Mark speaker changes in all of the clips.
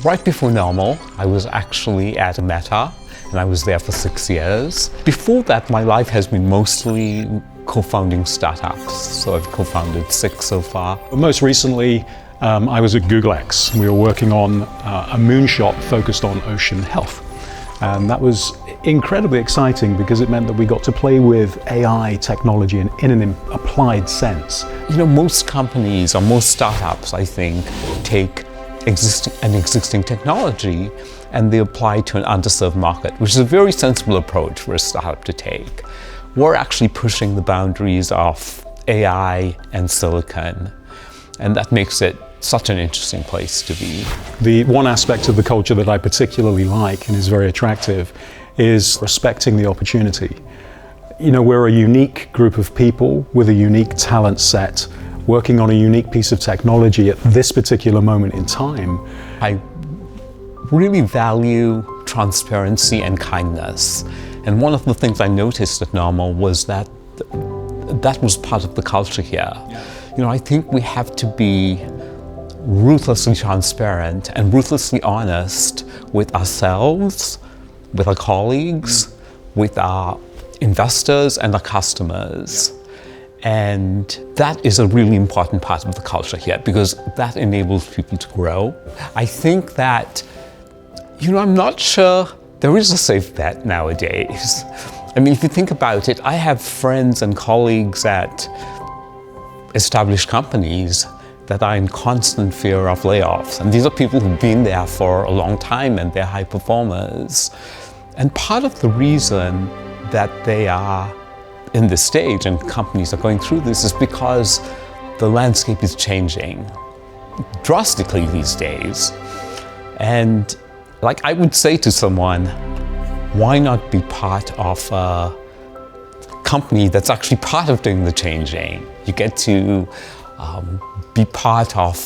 Speaker 1: Right before Normal, I was actually at Meta, and I was there for 6 years. Before that, my life has been mostly co-founding startups. So I've co-founded 6 so far.
Speaker 2: Most recently, I was at Google X. We were working on a moonshot focused on ocean health. And that was incredibly exciting because it meant that we got to play with AI technology in an applied sense.
Speaker 1: You know, most companies or most startups, I think, take an existing technology and they apply it to an underserved market, which is a very sensible approach for a startup to take. We're actually pushing the boundaries of AI and silicon, and that makes it such an interesting place to be.
Speaker 2: The one aspect of the culture that I particularly like and is very attractive is respecting the opportunity. You know, we're a unique group of people with a unique talent set, working on a unique piece of technology at this particular moment in time.
Speaker 1: I really value transparency and kindness. And one of the things I noticed at Normal was that that was part of the culture here. You know, I think we have to be ruthlessly transparent and ruthlessly honest with ourselves, with our colleagues, with our investors and our customers. And that is a really important part of the culture here because that enables people to grow. I think that, you know, I'm not sure there is a safe bet nowadays. I mean, if you think about it, I have friends and colleagues at established companies that are in constant fear of layoffs. And these are people who've been there for a long time and they're high performers. And part of the reason that they are in this stage and companies are going through this is because the landscape is changing drastically these days. And like I would say to someone, why not be part of a company that's actually part of doing the changing? You get to be part of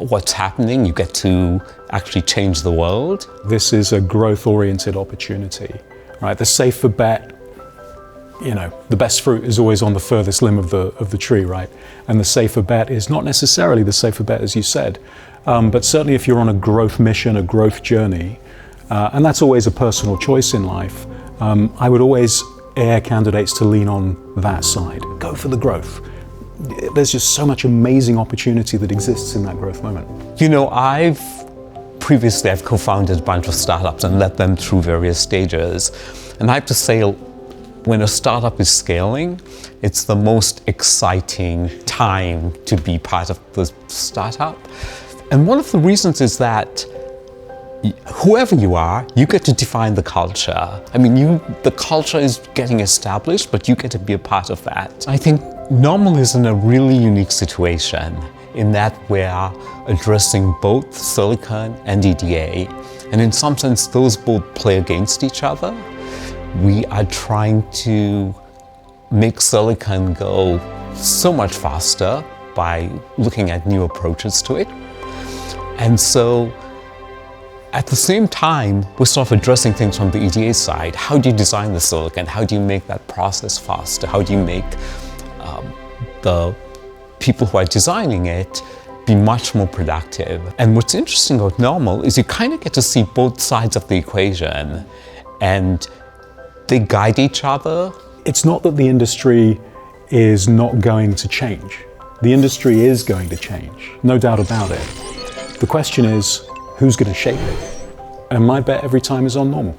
Speaker 1: what's happening. You get to actually change the world.
Speaker 2: This is a growth-oriented opportunity, right? The safer bet, you know, the best fruit is always on the furthest limb of the tree, right? And the safer bet is not necessarily the safer bet, as you said, but certainly if you're on a growth mission, a growth journey, and that's always a personal choice in life, I would always air candidates to lean on that side. Go for the growth. There's just so much amazing opportunity that exists in that growth moment.
Speaker 1: You know, I've co-founded a bunch of startups and led them through various stages. And I have to say, when a startup is scaling, it's the most exciting time to be part of the startup. And one of the reasons is that whoever you are, you get to define the culture. I mean, the culture is getting established, but you get to be a part of that. I think Normal is in a really unique situation in that we're addressing both silicon and EDA. And in some sense, those both play against each other. We are trying to make silicon go so much faster by looking at new approaches to it. And so at the same time, we're sort of addressing things from the EDA side. How do you design the silicon? How do you make that process faster? How do you make the people who are designing it be much more productive? And what's interesting about Normal is you kind of get to see both sides of the equation, and they guide each other.
Speaker 2: It's not that the industry is not going to change. The industry is going to change, no doubt about it. The question is, who's going to shape it? And my bet every time is on Normal.